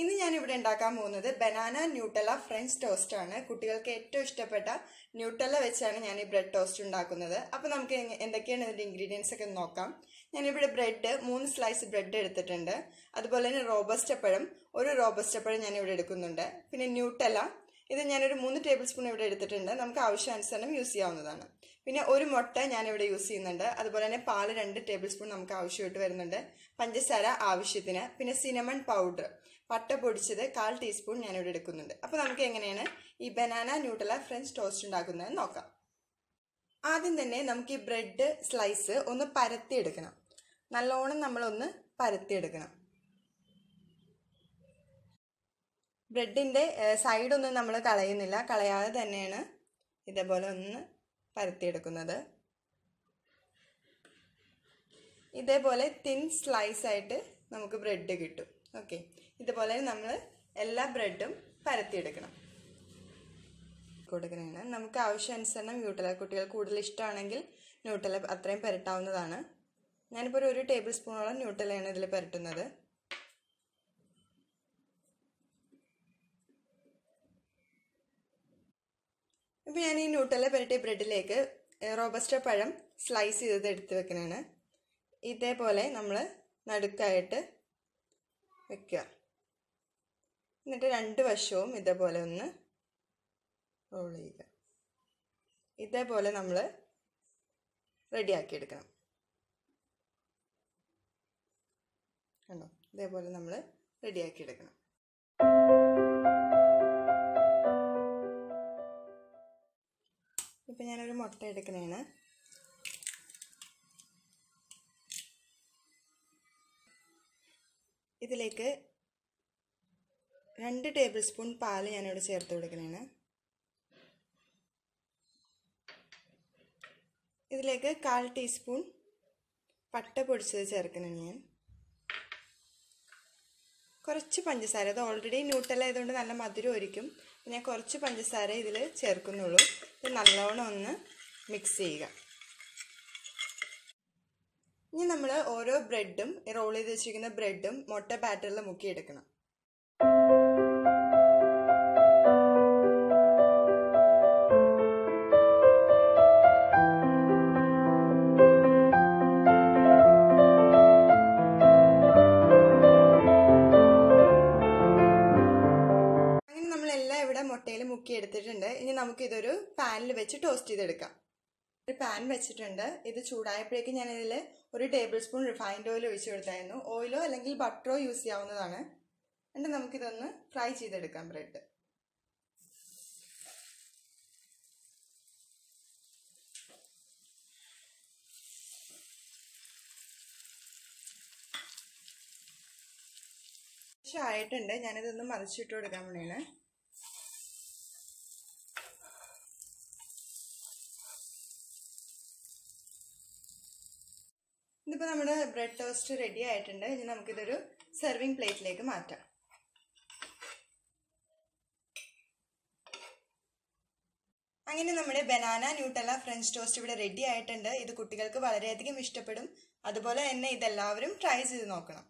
ഇന്ന് ഞാൻ ഇവിടെ ഉണ്ടാക്കാൻ പോകുന്നത് ബനാന ന്യൂട്ടല ഫ്രഞ്ച് ടോസ്റ്റ് ആണ്. കുട്ടികൾക്ക് ഏറ്റവും ഇഷ്ടപ്പെട്ട ന്യൂട്ടല വെച്ചാണ് ഞാൻ ഈ ബ്രെഡ് ടോസ്റ്റ് ഉണ്ടാക്കുന്നത്. അപ്പോൾ നമുക്ക് എന്തൊക്കെയാണ് ഇതിന്റെ ഇൻഗ്രീഡിയൻസ് ഒക്കെ നോക്കാം. ഞാനിവിടെ ബ്രെഡ് 3 സ്ലൈസ് ബ്രെഡ് എടുത്തിട്ടുണ്ട്. അതുപോലെ തന്നെ റോബസ്റ്റ പഴം, ഒരു റോബസ്റ്റ പഴം ഞാൻ ഇവിടെ എടുക്കുന്നുണ്ട്. പിന്നെ ന്യൂട്ടല, ഇത് ഞാനൊരു 3 ടേബിൾ സ്പൂൺ ഇവിടെ എടുത്തിട്ടുണ്ട്. നമുക്ക് ആവശ്യാനുസരണം യൂസ് ചെയ്യാവുന്നതാണ്. പിന്നെ ഒരു മുട്ട ഞാനിവിടെ യൂസ് ചെയ്യുന്നുണ്ട്. അതുപോലെ തന്നെ പാല് 2 ടേബിൾ സ്പൂൺ നമുക്ക് ആവശ്യമായിട്ട് വരുന്നുണ്ട്. പഞ്ചസാര ആവശ്യത്തിന്, പിന്നെ സിനമൺ പൗഡർ, പട്ട പൊടിച്ചത് 1/4 ടീസ്പൂൺ ഞാനിവിടെ എടുക്കുന്നുണ്ട്. അപ്പോൾ നമുക്ക് എങ്ങനെയാണ് ഈ ബനാന ന്യൂട്ടല ഫ്രഞ്ച് ടോസ്റ്റ് ഉണ്ടാക്കുന്നത് നോക്കാം. ആദ്യം തന്നെ നമുക്ക് ഈ ബ്രെഡ് സ്ലൈസ് ഒന്ന് പരത്തിയെടുക്കണം. നല്ലോണം നമ്മളൊന്ന് പരത്തിയെടുക്കണം. ബ്രെഡിൻ്റെ സൈഡൊന്നും നമ്മൾ കളയുന്നില്ല, കളയാതെ തന്നെയാണ് ഇതേപോലെ ഒന്ന് പരത്തിയെടുക്കുന്നത്. ഇതേപോലെ തിൻ സ്ലൈസ് ആയിട്ട് നമുക്ക് ബ്രെഡ് കിട്ടും. ഓക്കെ, ഇതുപോലെ നമ്മൾ എല്ലാ ബ്രെഡും പരത്തിയെടുക്കണം. കൊടുക്കണേന് നമുക്ക് ആവശ്യാനുസരണം ന്യൂട്ടല, കുട്ടികൾ കൂടുതൽ ഇഷ്ടമാണെങ്കിൽ ന്യൂട്ടല അത്രയും പുരട്ടാവുന്നതാണ്. ഞാനിപ്പോൾ ഒരു ടേബിൾ സ്പൂണോളം ന്യൂട്ടലയാണ് ഇതിൽ പുരട്ടുന്നത്. ഇപ്പം ഞാൻ ഈ ന്യൂട്ടല പുരട്ടിയ ബ്രെഡിലേക്ക് റോബസ്റ്റ പഴം സ്ലൈസ് ചെയ്തത് എടുത്ത് വെക്കണേന്. ഇതേപോലെ നമ്മൾ നടുക്കായിട്ട് വെക്കുക. എന്നിട്ട് 2 വശവും ഇതേപോലെ ഒന്ന് റോൾ ചെയ്യുക. ഇതേപോലെ നമ്മൾ റെഡിയാക്കി എടുക്കണം. കണ്ടോ, ഇതേപോലെ നമ്മൾ റെഡിയാക്കി എടുക്കണം. ഇപ്പം ഞാനൊരു മുട്ട എടുക്കണേന്. ഇതിലേക്ക് 2 ടേബിൾ സ്പൂൺ പാല് ഞാനിവിടെ ചേർത്ത് കൊടുക്കണേന്. ഇതിലേക്ക് 1/4 ടീസ്പൂൺ പട്ട പൊടിച്ചത് ചേർക്കണം. ഞാൻ കുറച്ച് പഞ്ചസാര, അത് ഓൾറെഡി ന്യൂട്ടല ആയതുകൊണ്ട് നല്ല മധുരമായിരിക്കും. ഞാൻ കുറച്ച് പഞ്ചസാര ഇതിൽ ചേർക്കുന്നുള്ളൂ. ഇത് നല്ലോണം ഒന്ന് മിക്സ് ചെയ്യുക. ഇനി നമ്മൾ ഓരോ ബ്രെഡും, റോൾ ചെയ്ത് വെച്ചിരിക്കുന്ന ബ്രെഡും മുട്ട ബാറ്ററിൽ മുക്കിയെടുക്കണം. മുട്ടയിൽ മുക്കി എടുത്തിട്ടുണ്ട്. ഇനി നമുക്കിതൊരു പാനിൽ വെച്ച് ടോസ്റ്റ് ചെയ്തെടുക്കാം. ഒരു പാൻ വെച്ചിട്ടുണ്ട്. ഇത് ചൂടായപ്പോഴേക്കും ഞാൻ ഇതിൽ 1 ടേബിൾ സ്പൂൺ റിഫൈൻഡ് ഓയിൽ ഒഴിച്ചു കൊടുത്തായിരുന്നു. ഓയിലോ അല്ലെങ്കിൽ ബട്ടറോ യൂസ് ചെയ്യാവുന്നതാണ്. എന്നിട്ട് നമുക്കിതൊന്ന് ഫ്രൈ ചെയ്തെടുക്കാം. ബ്രെഡ് ആയിട്ടുണ്ട്. ഞാനിതൊന്ന് മറിച്ചിട്ട് കൊടുക്കാൻ വേണ്ടിയാണ്. ഇതിപ്പോൾ നമ്മുടെ ബ്രെഡ് ടോസ്റ്റ് റെഡി ആയിട്ടുണ്ട്. ഇനി നമുക്കിതൊരു സെർവിങ് പ്ലേറ്റിലേക്ക് മാറ്റാം. അങ്ങനെ നമ്മുടെ ബനാന ന്യൂട്ടല ഫ്രഞ്ച് ടോസ്റ്റ് ഇവിടെ റെഡി ആയിട്ടുണ്ട്. ഇത് കുട്ടികൾക്ക് വളരെയധികം ഇഷ്ടപ്പെടും. അതുപോലെ തന്നെ ഇതെല്ലാവരും ട്രൈ ചെയ്ത് നോക്കണം.